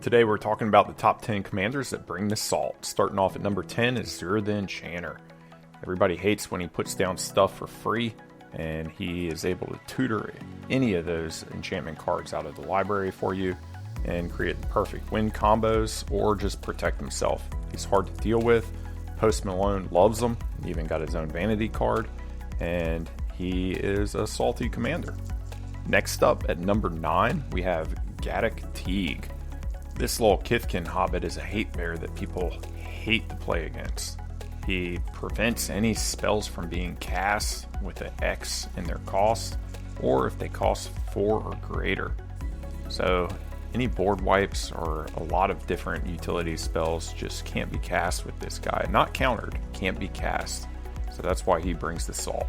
Today we're talking about the top 10 commanders that bring the salt. Starting off at number 10 is Zur the Enchanter. Everybody hates when he puts down stuff for free, and he is able to tutor any of those enchantment cards out of the library for you and create the perfect win combos or just protect himself. He's hard to deal with. Post Malone loves him. He even got his own vanity card, and he is a salty commander. Next up at number 9, we have Gatek Teague. This little Kithkin hobbit is a hate bear that people hate to play against. He prevents any spells from being cast with an X in their cost, or if they cost 4 or greater. So any board wipes or a lot of different utility spells just can't be cast with this guy. Not countered, can't be cast. So that's why he brings the salt.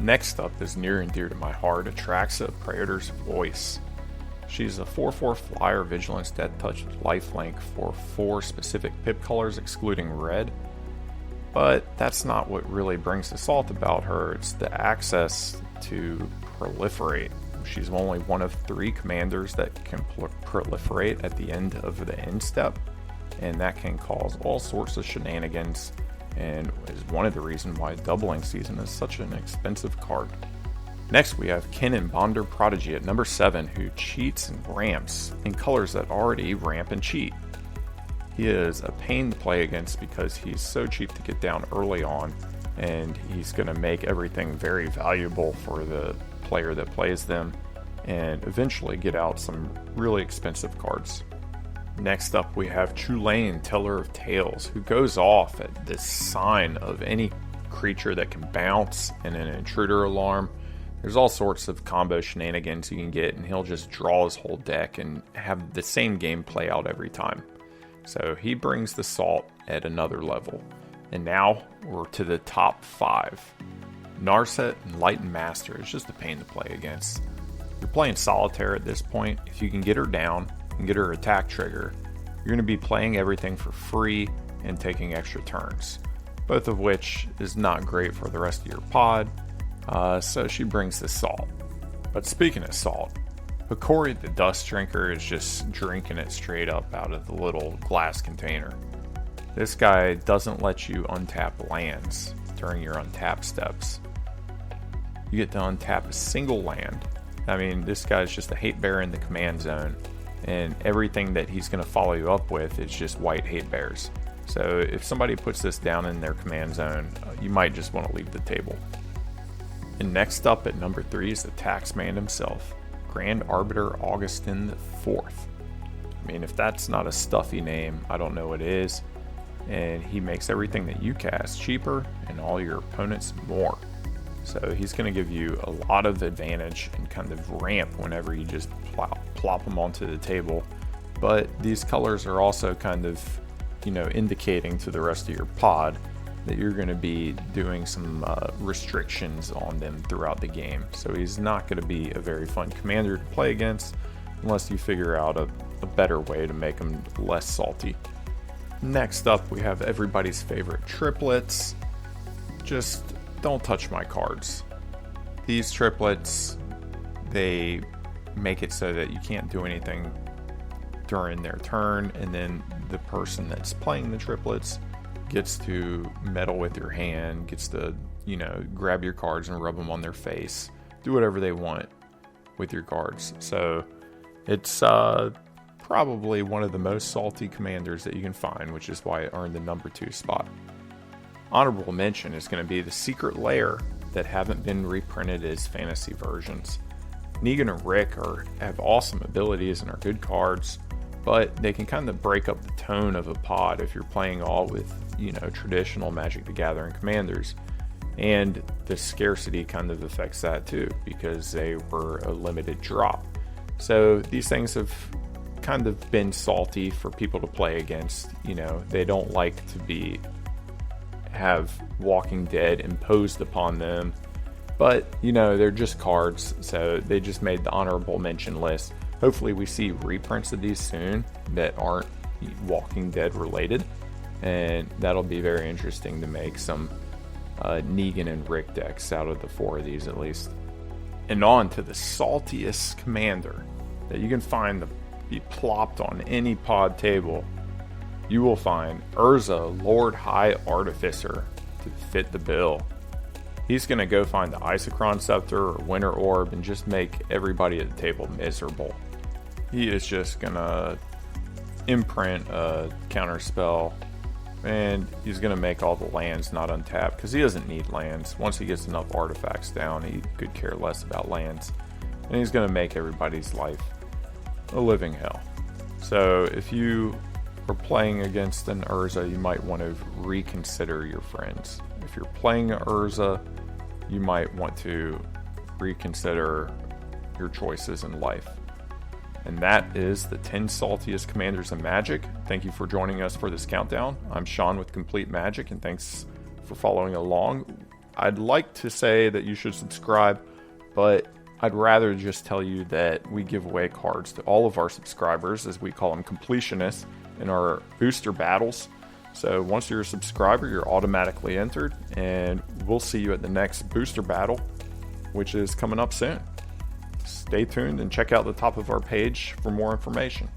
Next up is near and dear to my heart, Atraxa, Praetor's Voice. She's a 4/4 flyer, Vigilance, Death Touch, Lifelink for 4 specific pip colors excluding red. But that's not what really brings the salt about her. It's the access to proliferate. She's only one of 3 commanders that can proliferate at the end of the end step, and that can cause all sorts of shenanigans, and is one of the reasons why Doubling Season is such an expensive card. Next we have Bonder Prodigy at number 7, who cheats and ramps in colors that already ramp and cheat. He is a pain to play against because he's so cheap to get down early on, and he's going to make everything very valuable for the player that plays them, and eventually get out some really expensive cards. Next up we have Trulane, Teller of Tales, who goes off at this sign of any creature that can bounce and an intruder alarm. There's all sorts of combo shenanigans you can get, and he'll just draw his whole deck and have the same game play out every time. So he brings the salt at another level. And now we're to the top 5. Narset, Enlightened Master is just a pain to play against. You're playing solitaire at this point. If you can get her down and get her attack trigger, you're going to be playing everything for free and taking extra turns, both of which is not great for the rest of your pod. So she brings the salt. But speaking of salt, Hikori the Dust Drinker is just drinking it straight up out of the little glass container. This guy doesn't let you untap lands during your untap steps. You get to untap a single land. I mean, this guy's just a hate bear in the command zone, and everything that he's going to follow you up with is just white hate bears. So if somebody puts this down in their command zone, you might just want to leave the table. And next up at number 3 is the Taxman himself, Grand Arbiter Augustin IV. I mean, if that's not a stuffy name, I don't know what is. And he makes everything that you cast cheaper and all your opponents more. So he's going to give you a lot of advantage and kind of ramp whenever you just plop him onto the table. But these colors are also kind of, indicating to the rest of your pod that you're going to be doing some restrictions on them throughout the game. So he's not going to be a very fun commander to play against unless you figure out a better way to make him less salty. Next up, we have everybody's favorite Triplets. Just don't touch my cards. These Triplets, they make it so that you can't do anything during their turn, and then the person that's playing the Triplets gets to meddle with your hand, gets to, grab your cards and rub them on their face, do whatever they want with your cards. So it's probably one of the most salty commanders that you can find, which is why it earned the number 2 spot. Honorable mention is going to be the Secret Lair that haven't been reprinted as fantasy versions. Negan and Rick have awesome abilities and are good cards, but they can kind of break up the tone of a pod if you're playing all with, traditional Magic the Gathering commanders. And the scarcity kind of affects that too, because they were a limited drop. So these things have kind of been salty for people to play against. They don't like to have Walking Dead imposed upon them, but they're just cards, so they just made the honorable mention list. Hopefully we see reprints of these soon that aren't Walking Dead related, and that'll be very interesting to make some Negan and Rick decks out of the 4 of these at least. And on to the saltiest commander that you can find the be plopped on any pod table, you will find Urza, Lord High Artificer, to fit the bill. He's going to go find the Isochron Scepter or Winter Orb and just make everybody at the table miserable. He is just going to imprint a counter spell, and he's going to make all the lands not untapped, because he doesn't need lands. Once he gets enough artifacts down, he could care less about lands. And he's going to make everybody's life a living hell. So if you are playing against an Urza, you might want to reconsider your friends. If you're playing Urza, you might want to reconsider your choices in life. And that is the 10 saltiest commanders in Magic. Thank you for joining us for this countdown. I'm Sean with Compleat Magic, and thanks for following along. I'd like to say that you should subscribe, but I'd rather just tell you that we give away cards to all of our subscribers, as we call them completionists, in our booster battles. So once you're a subscriber, you're automatically entered, and we'll see you at the next booster battle, which is coming up soon. Stay tuned and check out the top of our page for more information.